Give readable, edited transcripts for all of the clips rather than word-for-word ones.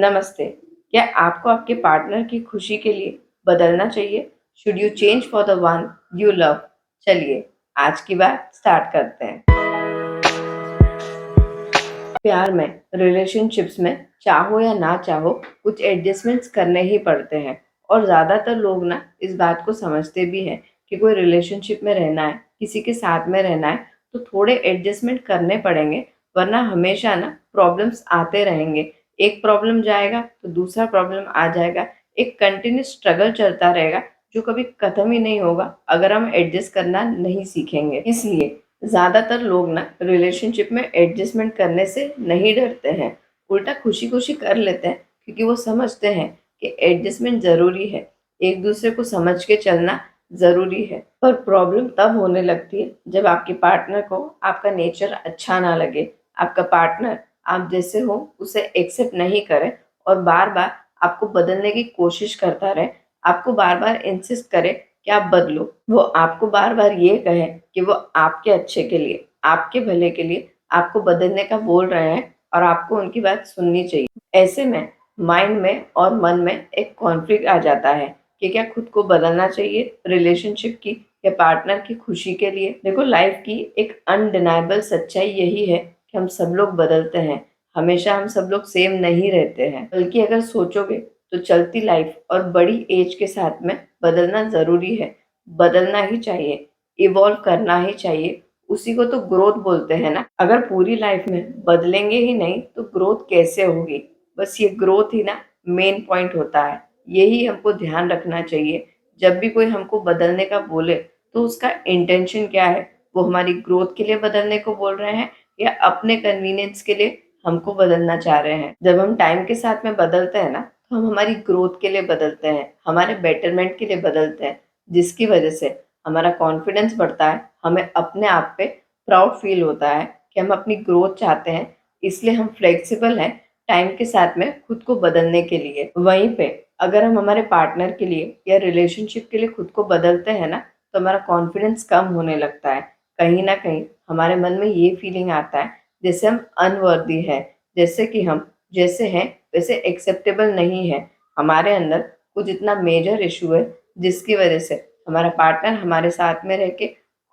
नमस्ते। क्या आपको आपके पार्टनर की खुशी के लिए बदलना चाहिए? Should you change for the one you love? चलिए, आज की बात स्टार्ट करते हैं। प्यार में, रिलेशनशिप्स में चाहो या ना चाहो, कुछ एडजस्टमेंट्स करने ही पड़ते हैं। और ज़्यादातर लोग ना इस बात को समझते भी हैं कि कोई रिलेशनशिप में रहना है, किसी के साथ में रहना है, तो थोड़े एडजस्टमेंट करने पड़ेंगे, वरना हमेशा ना प्रॉब्लम्स आते रहेंगे। एक प्रॉब्लम जाएगा तो दूसरा प्रॉब्लम आ जाएगा। एक कंटिन्यूस स्ट्रगल चलता रहेगा जो कभी खत्म ही नहीं होगा अगर हम एडजस्ट करना नहीं सीखेंगे। इसलिए ज़्यादातर लोग ना रिलेशनशिप में एडजस्टमेंट करने से नहीं डरते हैं, उल्टा खुशी-खुशी कर लेते हैं, क्योंकि वो समझते हैं कि एडजस्टमेंट ज़रूरी है, एक दूसरे को समझ के चलना ज़रूरी है। पर प्रॉब्लम तब होने लगती है जब आपके पार्टनर को आपका नेचर अच्छा ना लगे, आपका पार्टनर आप जैसे हो उसे एक्सेप्ट नहीं करे और बार-बार आपको बदलने की कोशिश करता रहे, आपको बार-बार इंसिस्ट करे कि आप बदलो। वो आपको बार-बार ये कहे कि वो आपके अच्छे के लिए, आपके भले के लिए आपको बदलने का बोल रहे हैं और आपको उनकी बात सुननी चाहिए। ऐसे में माइंड में और मन में एक कॉन्फ्लिक्ट आ जाता है कि क्या खुद को बदलना चाहिए रिलेशनशिप की या पार्टनर की खुशी के लिए। देखो, लाइफ की एक अनडिनायबल सच्चाई यही है कि हम सब लोग बदलते हैं। हमेशा हम सब लोग सेम नहीं रहते हैं, बल्कि अगर सोचोगे तो चलती लाइफ और बड़ी एज के साथ में बदलना ज़रूरी है। बदलना ही चाहिए, इवॉल्व करना ही चाहिए। उसी को तो ग्रोथ बोलते हैं ना। अगर पूरी लाइफ में बदलेंगे ही नहीं तो ग्रोथ कैसे होगी? बस ये ग्रोथ ही ना मेन पॉइंट होता है। यही हमको ध्यान रखना चाहिए। जब भी कोई हमको बदलने का बोले तो उसका इंटेंशन क्या है? वो हमारी ग्रोथ के लिए बदलने को बोल रहे हैं या अपने कन्वीनियंस के लिए हमको बदलना चाह रहे हैं। जब हम टाइम के साथ में बदलते हैं ना, तो हम हमारी ग्रोथ के लिए बदलते हैं, हमारे बेटरमेंट के लिए बदलते हैं, जिसकी वजह से हमारा कॉन्फिडेंस बढ़ता है, हमें अपने आप पे प्राउड फील होता है कि हम अपनी ग्रोथ चाहते हैं, इसलिए हम फ्लेक्सिबल हैं टाइम के साथ में खुद को बदलने के लिए। वहीं पे अगर हम हमारे पार्टनर के लिए या रिलेशनशिप के लिए खुद को बदलते हैं ना, तो हमारा कॉन्फिडेंस कम होने लगता है। कहीं न कहीं हमारे मन में ये फीलिंग आता है जैसे हम अनवर्दी हैं, जैसे कि हम जैसे हैं वैसे एक्सेप्टेबल नहीं है। हमारे अंदर कुछ इतना मेजर इश्यू है जिसकी वजह से हमारा पार्टनर हमारे साथ में रह के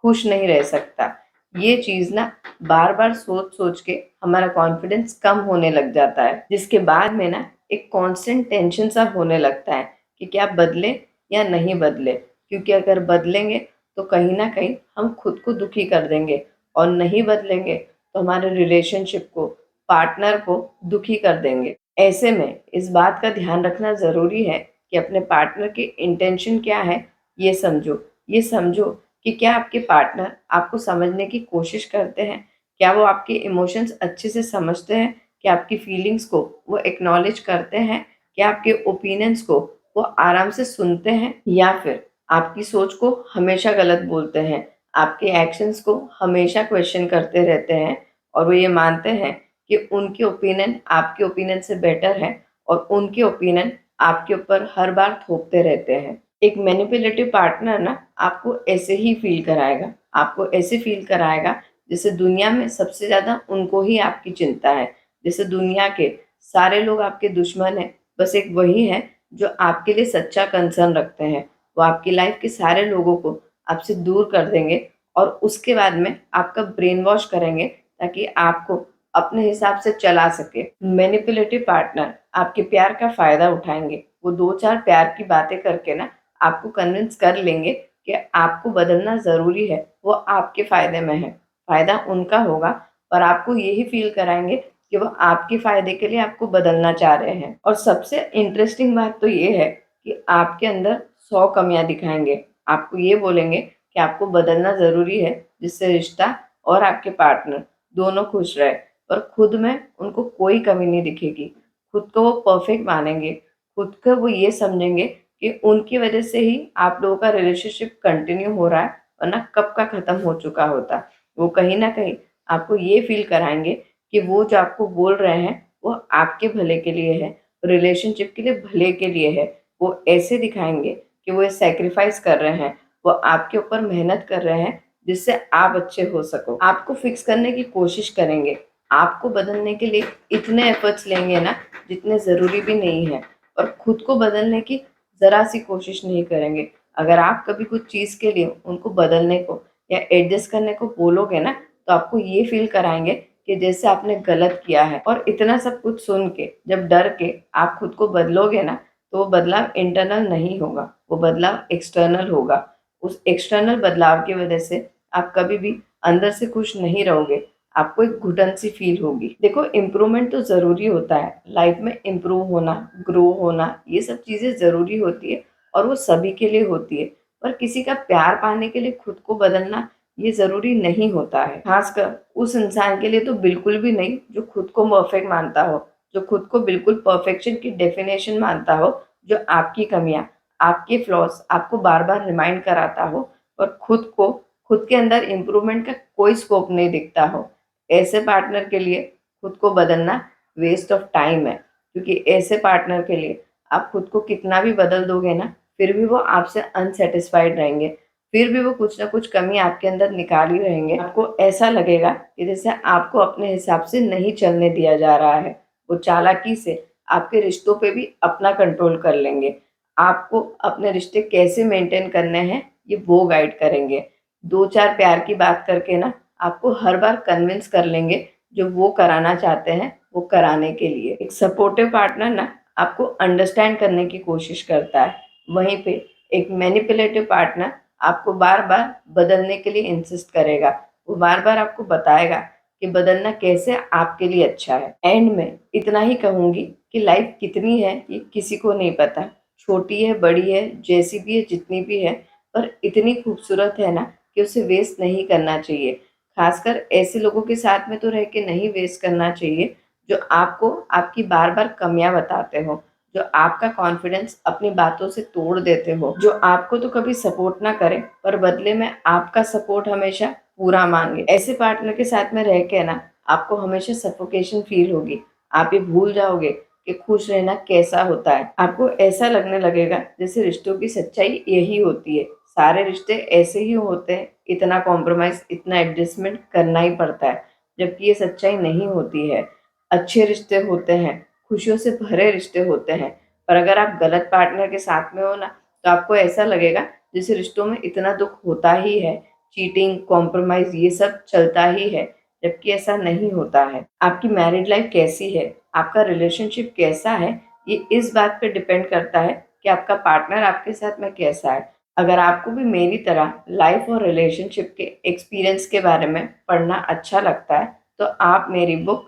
खुश नहीं रह सकता। ये चीज़ ना बार-बार सोच-सोच के हमारा कॉन्फिडेंस कम होने लग जाता है, जिसके बाद में ना एक कांस्टेंट टेंशन सा होने लगता है कि क्या बदले या नहीं बदले, क्योंकि अगर बदलेंगे तो कहीं न कहीं हम खुद को दुखी कर देंगे और नहीं बदलेंगे तो हमारे रिलेशनशिप को, पार्टनर को दुखी कर देंगे। ऐसे में इस बात का ध्यान रखना ज़रूरी है कि अपने पार्टनर की इंटेंशन क्या है, ये समझो। ये समझो कि क्या आपके पार्टनर आपको समझने की कोशिश करते हैं? क्या वो आपके इमोशंस अच्छे से समझते हैं? क्या आपकी फीलिंग्स को वो एक्नॉलेज करते हैं? क्या आपके ओपिनियंस को वो आराम से सुनते हैं? या फिर आपकी सोच को हमेशा गलत बोलते हैं, आपके एक्शंस को हमेशा क्वेश्चन करते रहते हैं और वो ये मानते हैं कि उनके ओपिनियन आपके ओपिनियन से बेटर है और उनके ओपिनियन आपके ऊपर हर बार थोपते रहते हैं। एक मैनिपुलेटिव पार्टनर ना आपको ऐसे ही फ़ील कराएगा, आपको ऐसे फ़ील कराएगा जैसे दुनिया में सबसे ज़्यादा उनको ही आपकी चिंता है, जैसे दुनिया के सारे लोग आपके दुश्मन हैं, बस एक वही है जो आपके लिए सच्चा कंसर्न रखते हैं। वो आपकी लाइफ़ के सारे लोगों को आपसे दूर कर देंगे और उसके बाद में आपका ब्रेन वॉश करेंगे ताकि आपको अपने हिसाब से चला सके। मैनिपुलेटिव पार्टनर आपके प्यार का फ़ायदा उठाएँगे। वो 2-4 प्यार की बातें करके ना आपको कन्विंस कर लेंगे कि आपको बदलना ज़रूरी है, वो आपके फ़ायदे में है। फ़ायदा उनका होगा पर आपको यही फ़ील कराएँगे कि वो आपके फ़ायदे के लिए आपको बदलना चाह रहे हैं। और सबसे इंटरेस्टिंग बात तो ये है कि आपके अंदर 100 कमियाँ दिखाएँगे। आपको ये बोलेंगे कि आपको बदलना ज़रूरी है, जिससे रिश्ता और आपके पार्टनर दोनों खुश रहे। पर खुद में उनको कोई कमी नहीं दिखेगी। खुद को वो परफेक्ट मानेंगे, खुद को वो ये समझेंगे कि उनकी वजह से ही आप लोगों का रिलेशनशिप कंटिन्यू हो रहा है, वरना कब का खत्म हो चुका होता। वो कहीं न कहीं आपको ये फ़ील कराएँगे कि वो जो आपको बोल रहे हैं, वो आपके भले के लिए है, रिलेशनशिप के लिए भले के लिए है। वो ऐसे दिखाएँगे कि वो ये सैक्रिफ़ाइस कर रहे हैं, वो आपके ऊपर मेहनत कर रहे हैं, जिससे आप अच्छे हो सको। आपको फ़िक्स करने की कोशिश करेंगे, आपको बदलने के लिए इतने एफर्ट्स लेंगे ना जितने ज़रूरी भी नहीं है, और खुद को बदलने की ज़रा सी कोशिश नहीं करेंगे। अगर आप कभी कुछ चीज़ के लिए उनको बदलने को या एडजस्ट करने को बोलोगे ना, तो आपको ये फ़ील कराएँगे कि जैसे आपने गलत किया है। और इतना सब कुछ सुन के, जब डर के आप खुद को बदलोगे ना, तो वो बदलाव इंटरनल नहीं होगा, वो बदलाव एक्सटर्नल होगा। उस एक्सटर्नल बदलाव की वजह से आप कभी भी अंदर से खुश नहीं रहोगे, आपको एक घुटन सी फील होगी। देखो, इम्प्रूवमेंट तो ज़रूरी होता है, लाइफ में इम्प्रूव होना, ग्रो होना, ये सब चीज़ें ज़रूरी होती है और वो सभी के लिए होती है। पर किसी का प्यार पाने के लिए खुद को बदलना ये ज़रूरी नहीं होता है, खासकर उस इंसान के लिए तो बिल्कुल भी नहीं जो खुद को परफेक्ट मानता हो, जो खुद को बिल्कुल परफेक्शन की डेफिनेशन मानता हो, जो आपकी कमियाँ, आपके फ्लॉज़ आपको बार-बार रिमाइंड कराता हो और खुद के अंदर इम्प्रूवमेंट का कोई स्कोप नहीं दिखता हो। ऐसे पार्टनर के लिए खुद को बदलना वेस्ट ऑफ टाइम है, क्योंकि ऐसे पार्टनर के लिए आप खुद को कितना भी बदल दोगे ना, फिर भी वो आपसे अनसैटिस्फाइड रहेंगे, फिर भी वो कुछ ना कुछ कमी आपके अंदर निकाल ही रहेंगे। आपको ऐसा लगेगा कि जैसे आपको अपने हिसाब से नहीं चलने दिया जा रहा है। वो चालाकी से आपके रिश्तों पे भी अपना कंट्रोल कर लेंगे। आपको अपने रिश्ते कैसे मेंटेन करने हैं, ये वो गाइड करेंगे। 2-4 प्यार की बात करके ना आपको हर बार कन्विंस कर लेंगे, जो वो कराना चाहते हैं, वो कराने के लिए। एक सपोर्टिव पार्टनर ना आपको अंडरस्टैंड करने की कोशिश करता है। वहीं पे एक मैनिपुलेटिव पार्टनर आपको बार-बार बदलने के लिए इंसिस्ट करेगा। वो बार-बार आपको बताएगा कि बदलना कैसे आपके लिए अच्छा है। एंड में इतना ही कहूँगी कि लाइफ कितनी है ये किसी को नहीं पता। छोटी है, बड़ी है, जैसी भी है, जितनी भी है, पर इतनी खूबसूरत है ना कि उसे वेस्ट नहीं करना चाहिए। खासकर ऐसे लोगों के साथ में तो रह के नहीं वेस्ट करना चाहिए, जो आपको आपकी बार-बार कमियाँ बताते हो, जो आपका कॉन्फिडेंस अपनी बातों से तोड़ देते हो, जो आपको तो कभी सपोर्ट ना करें, पर बदले में आपका सपोर्ट हमेशा पूरा माँगे। ऐसे पार्टनर के साथ में रह के ना आपको हमेशा सफोकेशन फ़ील होगी। आप ये भूल जाओगे कि खुश रहना कैसा होता है। आपको ऐसा लगने लगेगा जैसे रिश्तों की सच्चाई यही होती है। सारे रिश्ते ऐसे ही होते हैं, इतना कॉम्प्रोमाइज़, इतना एडजस्टमेंट करना ही पड़ता है, जबकि ये सच्चाई नहीं होती है। अच्छे रिश्ते होते हैं, खुशियों से भरे रिश्ते होते हैं, पर अगर आप गलत पार्टनर के साथ में हो ना, तो आपको ऐसा लगेगा जैसे रिश्तों में इतना दुःख होता ही है, चीटिंग, कॉम्प्रोमाइज़ ये सब चलता ही है, जबकि ऐसा नहीं होता है। आपकी मैरिड लाइफ़ कैसी है, आपका रिलेशनशिप कैसा है, ये इस बात पे डिपेंड करता है कि आपका पार्टनर आपके साथ में कैसा है। अगर आपको भी मेरी तरह लाइफ और रिलेशनशिप के एक्सपीरियंस के बारे में पढ़ना अच्छा लगता है, तो आप मेरी बुक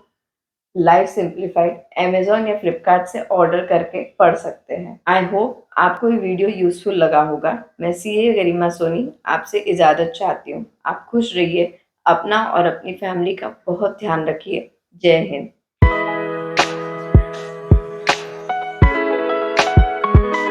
लाइफ सिंप्लीफाइड अमेज़न या फ्लिपकार्ट से ऑर्डर करके पढ़ सकते हैं। आई होप आपको ये वीडियो यूज़फुल लगा होगा। मैं सीए गरिमा सोनी आपसे इजाज़त चाहती हूँ। आप खुश रहिए, अपना और अपनी फैमिली का बहुत ध्यान रखिए। जय हिंद।